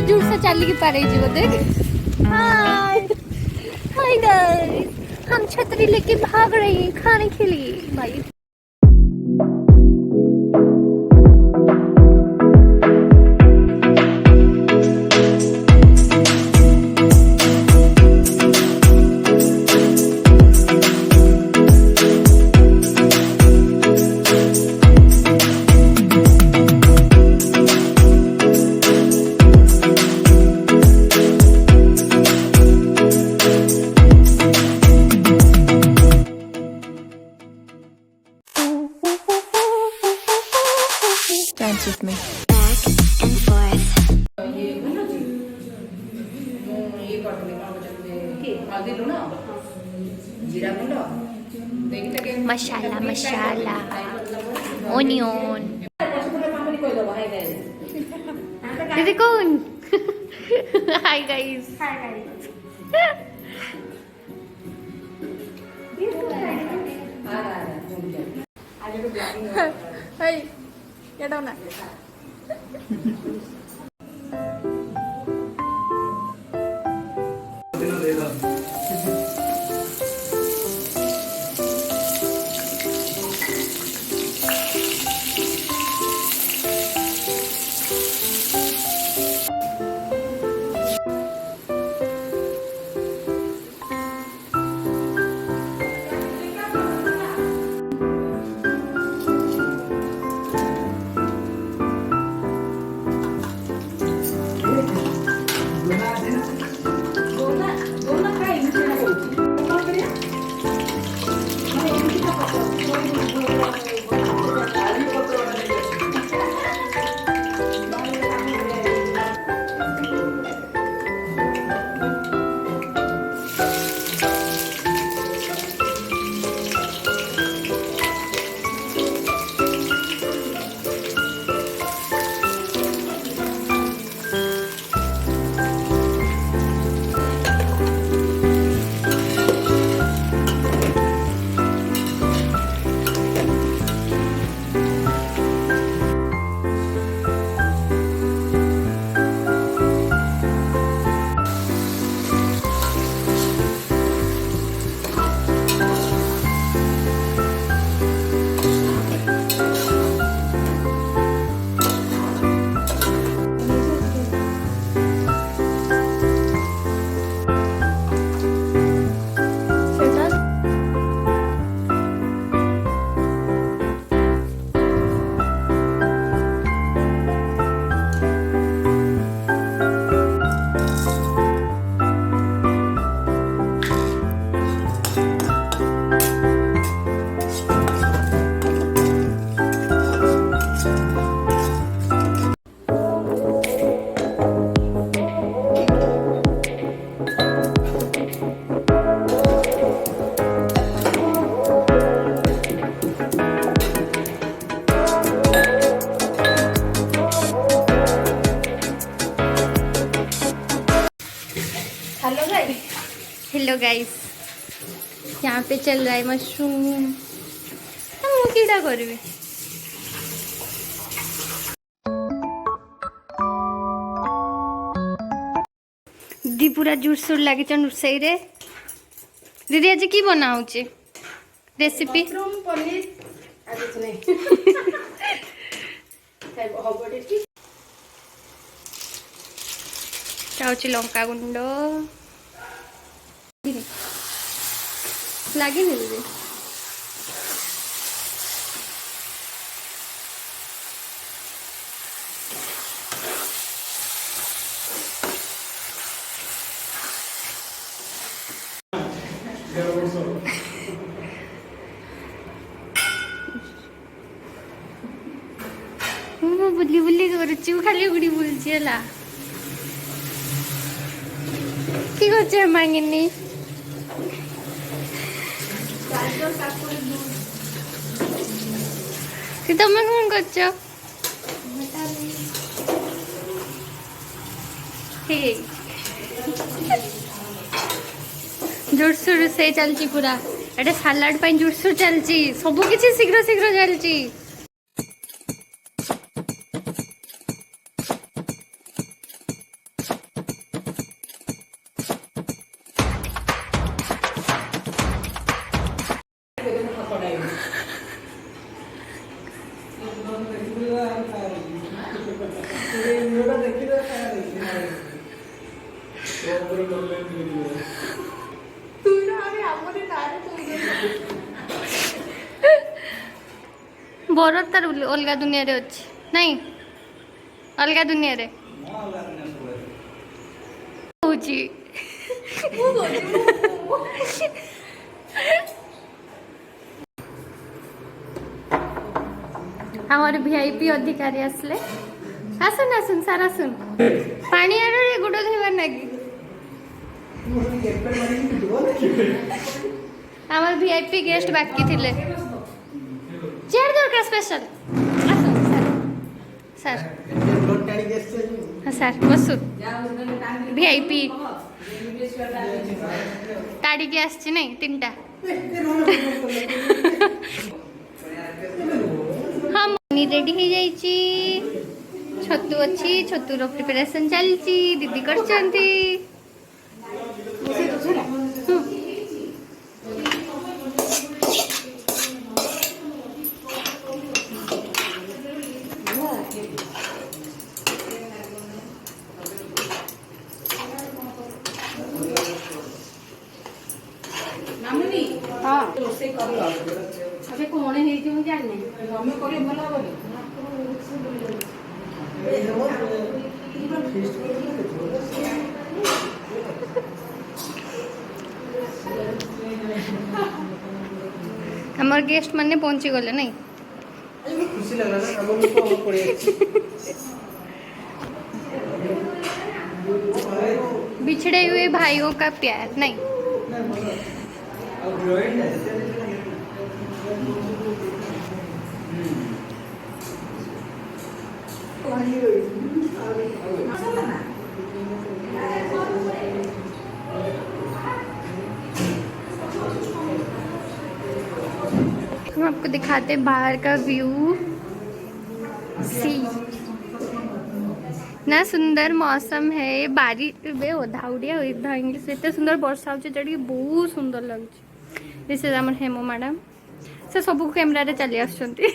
जोर से चलिए पारे जी देख। हाय हाय गाइस, हम छतरी लेके भाग रहे हैं खाने के लिए भाई। Dance with me. Back and forth. Masala masala onion दीदी कौन। हाय गाइस, हाय क्या डाउना हेलो गाइस, यहाँ पे चल रहा है मशरूम। हम कीड़ा करें दी पूरा जोरसोर लगे रोसई रे। दीदी आज की बनाऊ रेसिपी चाहूँ लंका गुंड लगे दीदी बुली बुली करुच्ची खाली उड़ी बुलची है কি করছে মাঙ্গিনি তুমি কোন করছো जोरसोर से चलची पूरा एटा सालाड ପାଇଁ जोरसोर चलची सब किछि शीघ्र शीघ्र चलची बर तार अलग दुनिया रे अच्छी नहीं अलग दुनिया रे होची हमारे वीआईपी अधिकारी आसले आसुन आसुन सार आसुन पानी आड़े गोड़ धोबार नागी हमारे वीआईपी गेस्ट बाकी थिले चेयर दरकार स्पेशल सर हाँ सर बसु वीआईपी ताड़ी के आसछि नहीं तीनटा हाँ मनी रेडी हो जाइछि छतु अच्छी छतुर प्रिपरेशन चलछि दीदी करछंती हाँ रोसे कर अबे कौन है कि मुझे जानने हमें करे भला बोले हमारे गेस्ट माने पहुंची गले नहीं खुशी लग रहा है हम लोग को पड़े बिछड़े हुए भाइयों का प्यार नहीं हम आपको दिखाते हैं बाहर का व्यू सी ना सुंदर मौसम है बारिश बे धाउड़िया इंग्लिश एत सुंदर वर्षा होची जड़ी बहुत सुंदर लगुच दिस इज हमर हेमो मैडम से सब कैमरा रे चली आछंती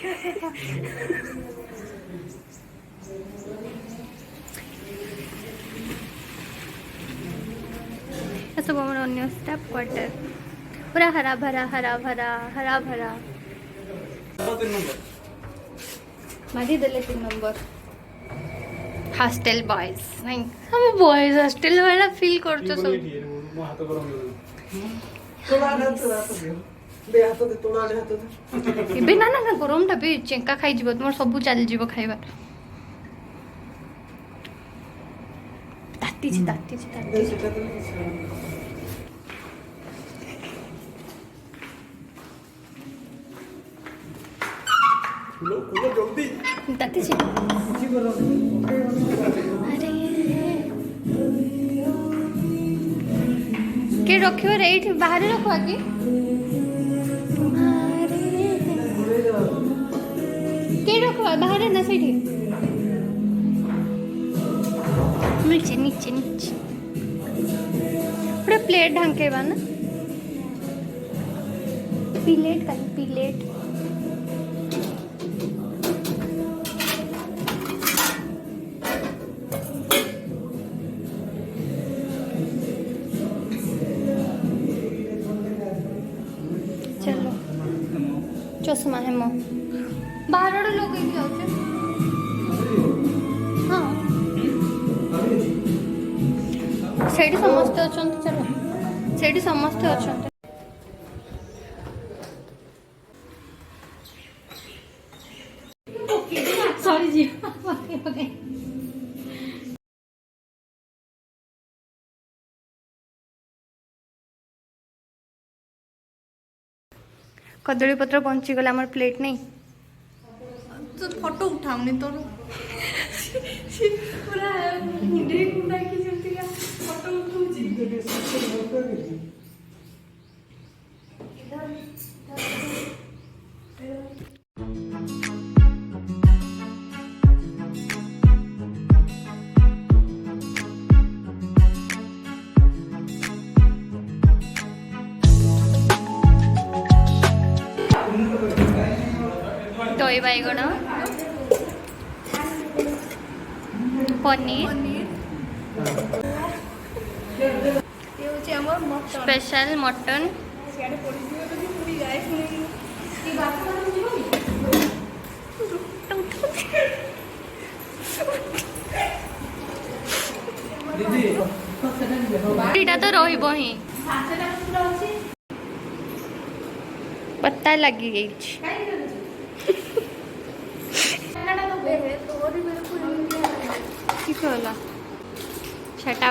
सब हमर अन्य स्टाफ क्वार्टर पूरा हरा भरा हरा भरा हरा भरा मारी देले 3 नंबर हॉस्टल बॉयज नहीं हम बॉयज हॉस्टल वाला फील करछो सब हाथ गरम तोड़ा ना तोड़ा तो दे हाथ दे तोड़ा ले हाथ दे बे ना ना ना गरम टा बे चेंका खाई जीव तुम सब चल जीव खाइबा ताती छी सेटा तो कुलो जल्दी ताती छी कुछ करो अरे के रखियो रे बाहर रखो आगे के रखो बाहर ना सही नीचे नीचे नीचे पूरा प्लेट ढंके बा ना प्लेट का प्लेट चलो चश्मा है मो बाहर लोग हाँ सेठी समस्ते अछंती चलो सेठी समस्ते अछंती सॉरी जी कदली पत्र पहुंची गला हमार प्लेट नहीं तो फोटो उठाऊनी तो पूरा मुंडे कुंडा की जल्दी का फोटो उठाऊची दही बैगण पनीर और मटन स्पेशल मटन सियाड़े पड़ी दियो तो पूरी गाय सुनेगी की बात कर दीदी ଏଇଟା ତ ରହିବ ହିଁ ପତା ଲାଗି ଯାଇଛି କି କହିଲା ସେଟା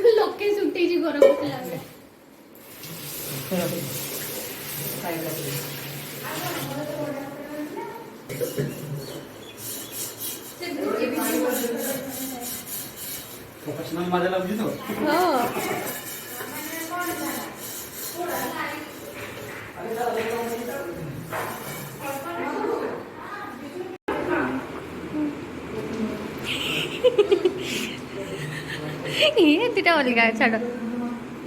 ଲୋକେ ସୁଟେଇଛି ଘର ବସିଲା ବେଳେ प्रोफेशनल मजा लावली तो ये दुटा अलगा छाड़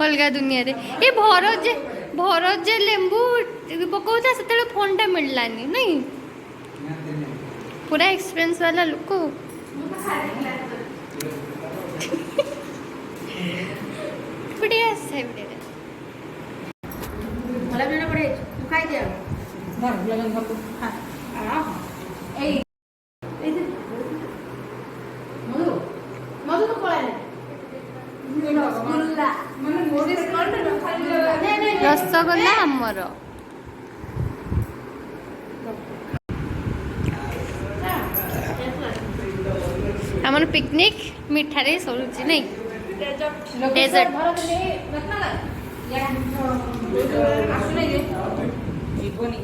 अलगा दुनिया रे ये भरत जे लेंबू पकाउता सेते फोन टा मिललानी नहीं पूरा एक्सपीरियंस वाला लोक बढ़िया से बढ़िया मला बिना पडे तू काय द्या घर लगन गप्प हां ए मधु मधु तो पळाले रसगुल्ला মানে মোরিস করতে না খালি रसगोल्ला आमर आमर पिकनिक मिठारे सरुची नहीं डेजर्ट भारत ने रत्नाला या आसु नाही जीवनी